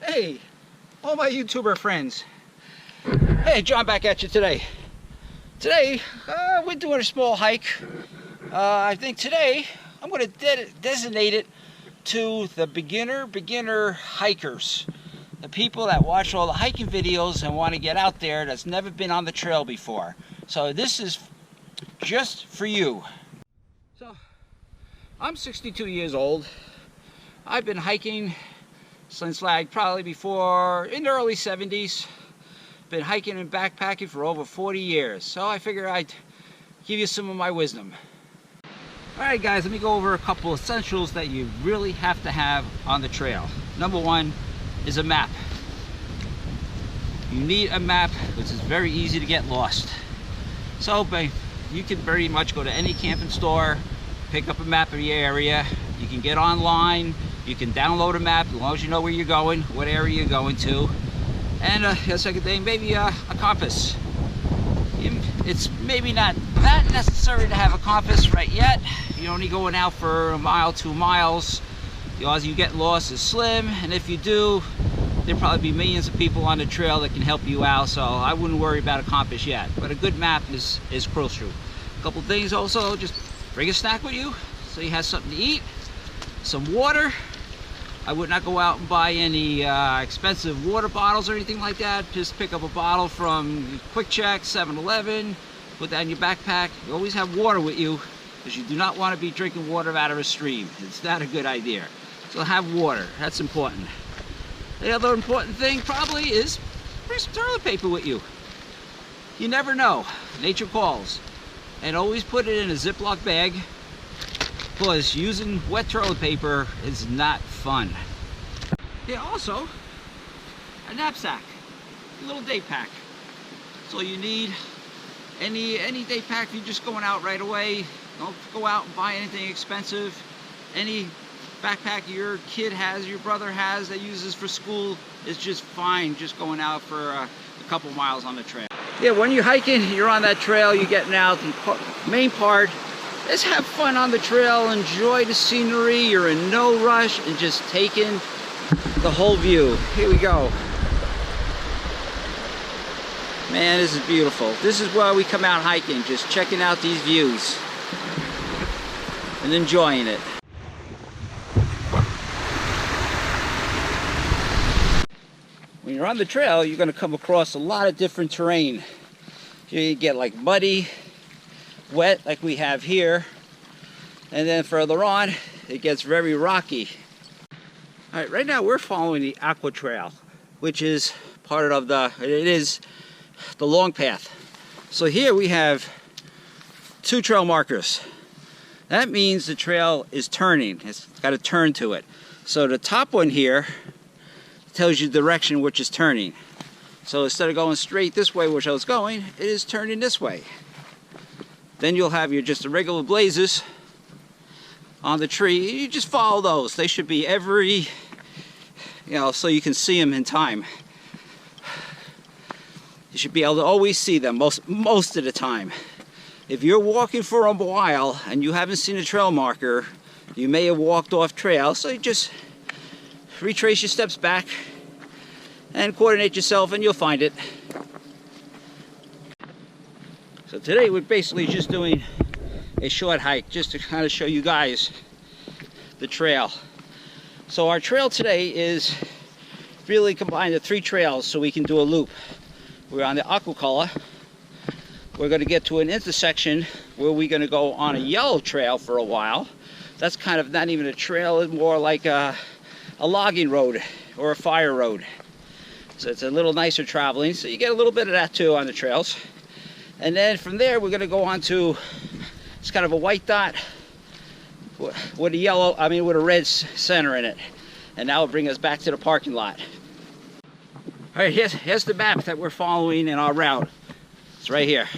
Hey, all my YouTuber friends. Hey, John back at you today. Today, we're doing a small hike. I think today I'm going to designate it to the beginner hikers. The people that watch all the hiking videos and want to get out there that's never been on the trail before. So this is just for you. So, I'm 62 years old. I've been hiking since like probably before in the early 70s. Been hiking and backpacking for over 40 years. So I figured I'd give you some of my wisdom. Alright guys, let me go over a couple essentials that you really have to have on the trail. Number one is a map. You need a map because it's very easy to get lost. So you can very much go to any camping store, pick up a map of your area. You can get online, you can download a map as long as you know where you're going, what area you're going to. And the second thing, maybe a compass. It's maybe not that necessary to have a compass right yet. You're only going out for a mile, 2 miles. The odds of you getting lost is slim, and if you do, there'll probably be millions of people on the trail that can help you out, so I wouldn't worry about a compass yet. But a good map is crucial. A couple things also, just bring a snack with you so you have something to eat. Some water. I would not go out and buy any expensive water bottles or anything like that. Just pick up a bottle from Quick Check, 7-Eleven, put that in your backpack. You always have water with you because you do not want to be drinking water out of a stream. It's not a good idea. So have water, that's important. The other important thing probably is bring some toilet paper with you. You never know, nature calls. And always put it in a Ziploc bag, because using wet toilet paper is not fun. Yeah, also a knapsack, a little day pack. So you need any day pack. If you're just going out right away, don't go out and buy anything expensive. Any backpack your kid has, your brother has, that uses for school is just fine. Just going out for a couple miles on the trail. Yeah, when you're hiking, you're on that trail, you're getting out. The main part is have fun on the trail, enjoy the scenery, you're in no rush, and just take in the whole view. Here we go. Man, this is beautiful. This is why we come out hiking, just checking out these views and enjoying it. When you're on the trail, you're going to come across a lot of different terrain. You get like muddy, wet like we have here, and then further on it gets very rocky. All right, right now we're following the Aqua Trail, which is part of the long path. So here we have 2 trail markers. That means the trail is turning. It's got a turn to it. So the top one here tells you the direction which is turning. So instead of going straight this way, which I was going, it is turning this way. Then you'll have your just the regular blazes on the tree. You just follow those. They should be so you can see them in time. You should be able to always see them most of the time. If you're walking for a while and you haven't seen a trail marker, you may have walked off trail, so you just retrace your steps back and coordinate yourself and you'll find it. So today we're basically just doing a short hike just to kind of show you guys the trail. So our trail today is really combined of 3 trails so we can do a loop. We're on the Aqua. We're going to get to an intersection where we're going to go on a yellow trail for a while. That's kind of not even a trail, it's more like a logging road or a fire road. So it's a little nicer traveling, so you get a little bit of that too on the trails. And then from there we're going to go on to, it's kind of a white dot with a red center in it. And that will bring us back to the parking lot. All right, here's the map that we're following in our route. It's right here.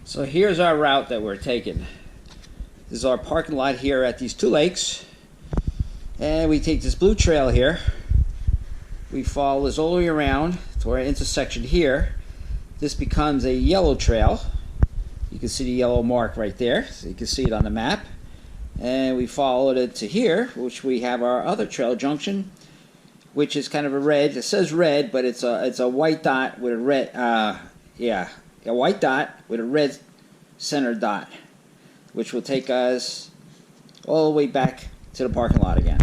So here's our route that we're taking. This is our parking lot here at these 2 lakes. And we take this blue trail here. We follow this all the way around to our intersection here. This becomes a yellow trail. You can see the yellow mark right there, so you can see it on the map. And we followed it to here, which we have our other trail junction, which is kind of a red. It says red, but it's a white dot with a red, yeah, a white dot with a red center dot, which will take us all the way back to the parking lot again.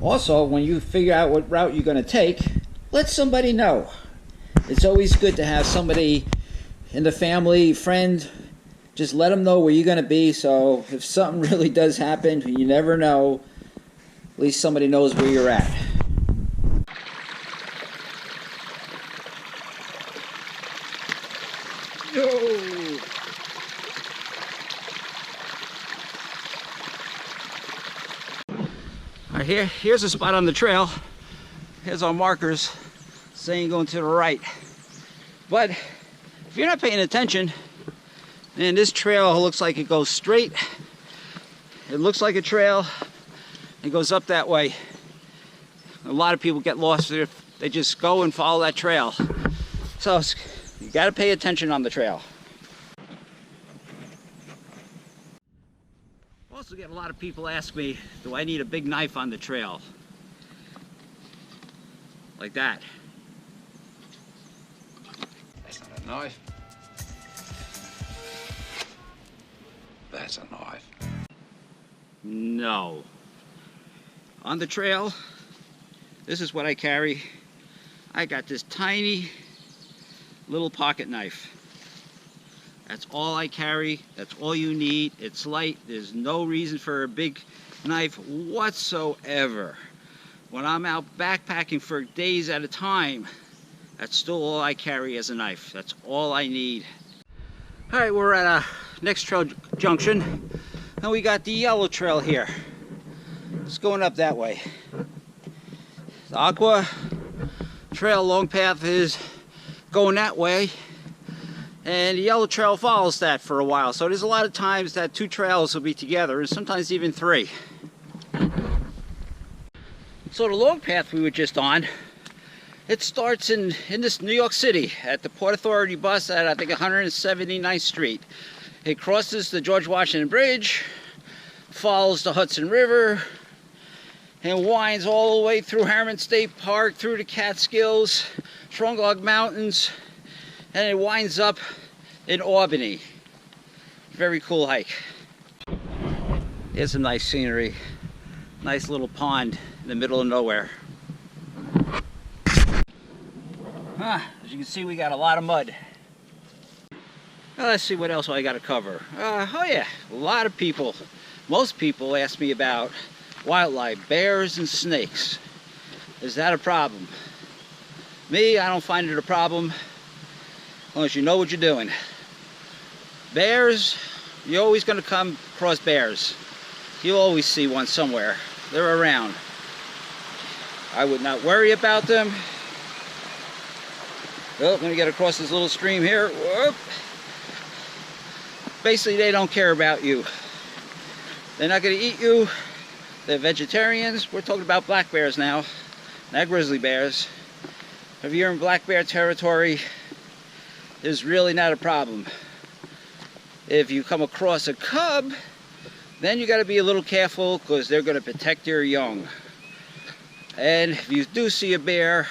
Also, when you figure out what route you're going to take, let somebody know. It's always good to have somebody in the family, friend, just let them know where you're going to be, so if something really does happen, you never know, at least somebody knows where you're at. No! All right, here's a spot on the trail. Here's our markers saying going to the right. But if you're not paying attention, and this trail looks like it goes straight. It looks like a trail. It goes up that way. A lot of people get lost there. They just go and follow that trail. So you got to pay attention on the trail. Also get a lot of people ask me, do I need a big knife on the trail? Like that. That's not a knife. That's a knife. No. On the trail, this is what I carry. I got this tiny little pocket knife. That's all I carry. That's all you need. It's light. There's no reason for a big knife whatsoever. When I'm out backpacking for days at a time, that's still all I carry as a knife. That's all I need. All right, we're at a next trail junction, and we got the yellow trail here. It's going up that way. The aqua trail long path is going that way, and the yellow trail follows that for a while. So there's a lot of times that two trails will be together, and sometimes even three. So the long path we were just on, it starts in this New York City at the Port Authority bus at, I think, 179th Street. It crosses the George Washington Bridge, follows the Hudson River, and winds all the way through Harriman State Park, through the Catskills, Trongog Mountains, and it winds up in Albany. Very cool hike. Here's some nice scenery. Nice little pond in the middle of nowhere. As you can see, we got a lot of mud. Well, let's see what else I got to cover. Oh yeah, a lot of people, most people ask me about wildlife, bears and snakes. Is that a problem? Me, I don't find it a problem as long as you know what you're doing. Bears, you're always going to come across bears. You'll always see one somewhere. They're around. I would not worry about them. Oh, let me get across this little stream here. Whoop. Basically, they don't care about you. They're not going to eat you. They're vegetarians. We're talking about black bears now, not grizzly bears. If you're in black bear territory, there's really not a problem. If you come across a cub, then you got to be a little careful because they're going to protect their young. And if you do see a bear,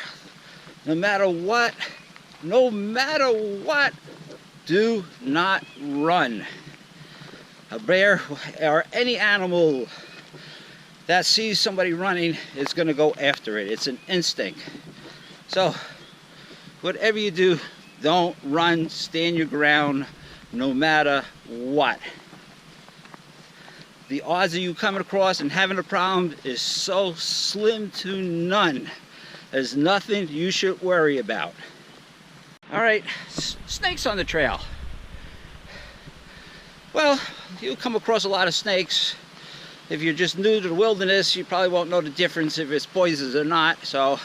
no matter what, do not run. A bear or any animal that sees somebody running is going to go after it. It's an instinct. So whatever you do, don't run, stand your ground, no matter what. The odds of you coming across and having a problem is so slim to none. There's nothing you should worry about. All right, snakes on the trail. Well, you'll come across a lot of snakes. If you're just new to the wilderness, you probably won't know the difference if it's poisonous or not. So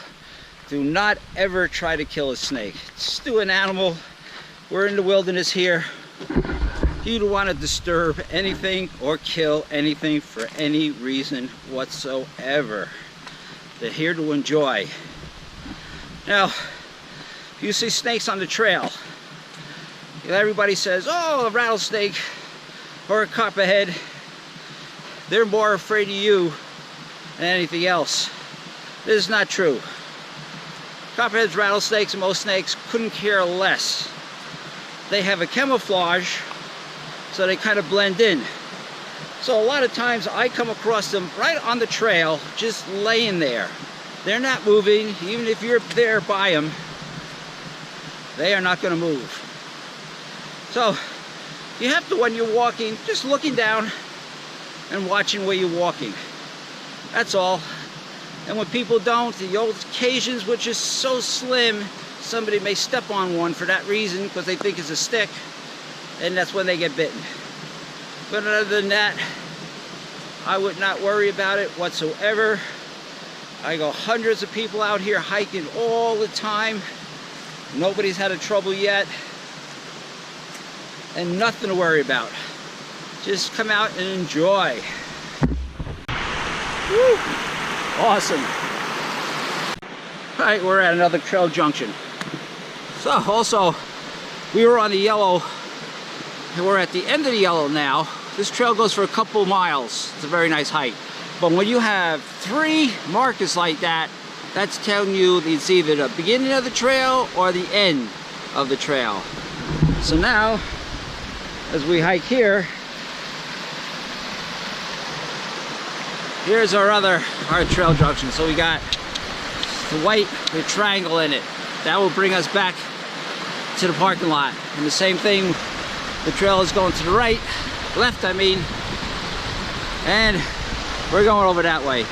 do not ever try to kill a snake. It's still an animal. We're in the wilderness here. You don't want to disturb anything or kill anything for any reason whatsoever. They're here to enjoy. Now, if you see snakes on the trail, everybody says, oh, a rattlesnake or a copperhead. They're more afraid of you than anything else. This is not true. Copperheads, rattlesnakes, and most snakes couldn't care less. They have a camouflage, so they kind of blend in. So a lot of times I come across them right on the trail, just laying there. They're not moving. Even if you're there by them, they are not going to move. So you have to, when you're walking, just looking down and watching where you're walking. That's all. And when people don't, the old occasions, which is so slim, somebody may step on one for that reason because they think it's a stick, and that's when they get bitten. But other than that, I would not worry about it whatsoever. I go hundreds of people out here hiking all the time. Nobody's had a trouble yet. And nothing to worry about. Just come out and enjoy. Woo! Awesome. All right, we're at another trail junction. So also, we were on the yellow, and we're at the end of the yellow now. This trail goes for a couple miles. It's a very nice hike. But when you have 3 markers like that, that's telling you it's either the beginning of the trail or the end of the trail. So now, as we hike here, here's our trail junction. So we got the white with a triangle in it. That will bring us back to the parking lot. And the same thing, the trail is going to the right, left I mean, and we're going over that way.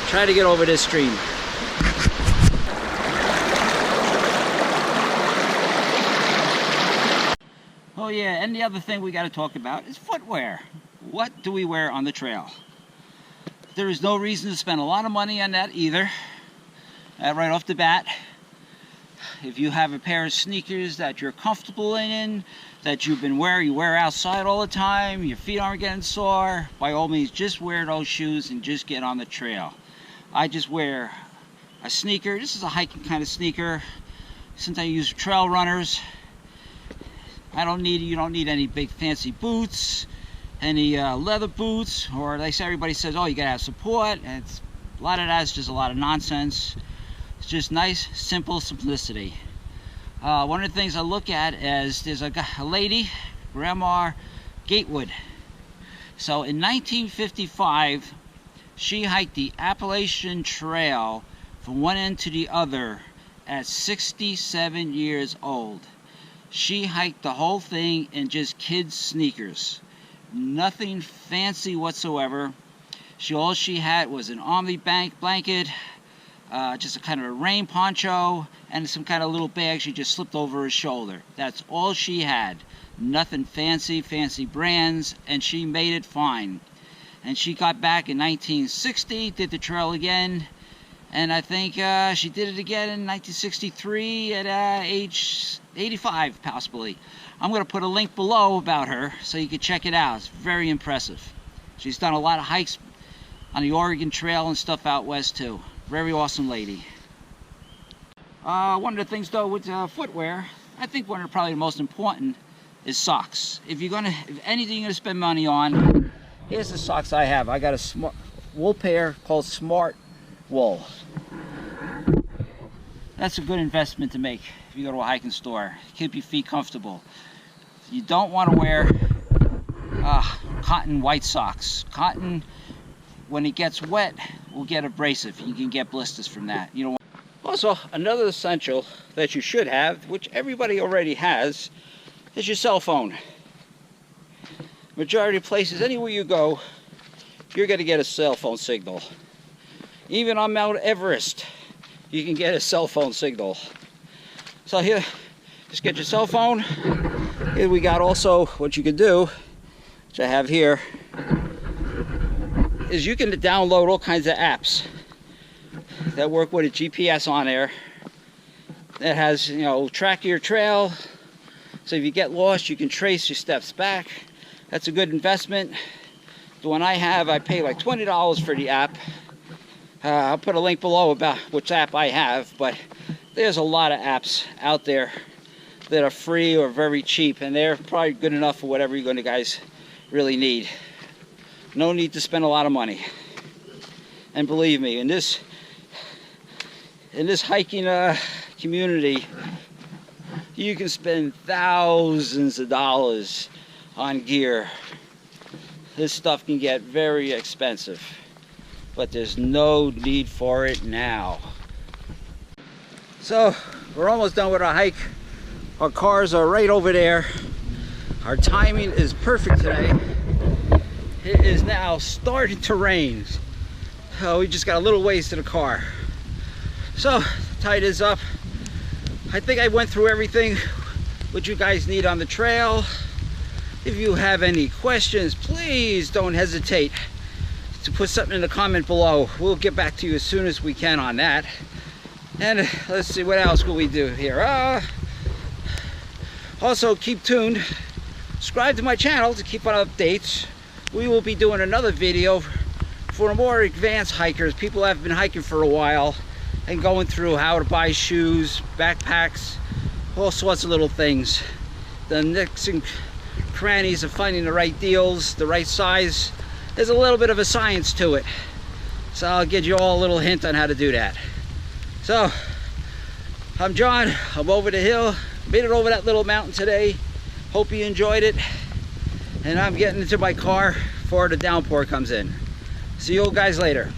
Try to get over this stream. Oh yeah, and the other thing we got to talk about is footwear. What do we wear on the trail? There is no reason to spend a lot of money on that either. Right off the bat, if you have a pair of sneakers that you're comfortable in, that you've been wearing, you wear outside all the time, your feet aren't getting sore, by all means just wear those shoes and just get on the trail. I just wear a sneaker. This is a hiking kind of sneaker. Since I use trail runners, you don't need any big fancy boots, any leather boots, or everybody says, oh, you gotta have support, and a lot of that's just a lot of nonsense. It's just nice, simple simplicity. One of the things I look at is there's a lady, Grandma Gatewood. So in 1955, she hiked the Appalachian Trail from one end to the other at 67 years old. She hiked the whole thing in just kids' sneakers. Nothing fancy whatsoever. All she had was an army blanket, just a kind of a rain poncho, and some kind of little bag she just slipped over her shoulder. That's all she had. Nothing fancy brands, and she made it fine. And she got back in 1960, did the trail again, and I think she did it again in 1963 at age 85 possibly. I'm going to put a link below about her so you can check it out. It's very impressive. She's done a lot of hikes on the Oregon Trail and stuff out west too. Very awesome lady. One of the things though with footwear, I think one of probably the most important is socks. If anything you're gonna spend money on, here's the socks I have. I got a smart wool pair called Smart Wool. That's a good investment to make if you go to a hiking store. Keep your feet comfortable. You don't want to wear cotton white socks. Cotton, when it gets wet, will get abrasive. You can get blisters from that. You don't want. Also, another essential that you should have, which everybody already has, is your cell phone. Majority of places, anywhere you go, you're going to get a cell phone signal. Even on Mount Everest, you can get a cell phone signal. So here, just get your cell phone. Here we got also what you can do, which I have here, is you can download all kinds of apps that work with a GPS on there that has, track your trail. So if you get lost, you can trace your steps back. That's a good investment. The one I have, I pay like $20 for the app. I'll put a link below about which app I have, but there's a lot of apps out there that are free or very cheap, and they're probably good enough for whatever you guys really need. No need to spend a lot of money. And believe me, in this hiking community, you can spend thousands of dollars on gear. This stuff can get very expensive, but there's no need for it now. So we're almost done with our hike. Our cars are right over there. Our timing is perfect today. It is now starting to rain. We just got a little ways to the car. So tie this up. I think I went through everything what you guys need on the trail. If you have any questions, please don't hesitate to put something in the comment below. We'll get back to you as soon as we can on that. And let's see, what else will we do here? Also, keep tuned. Subscribe to my channel to keep on updates. We will be doing another video for more advanced hikers, people that have been hiking for a while and going through how to buy shoes, backpacks, all sorts of little things. The nicks and crannies of finding the right deals, the right size. There's a little bit of a science to it. So I'll give you all a little hint on how to do that. So, I'm John. I'm over the hill. Made it over that little mountain today. Hope you enjoyed it. And I'm getting into my car before the downpour comes in. See you guys later.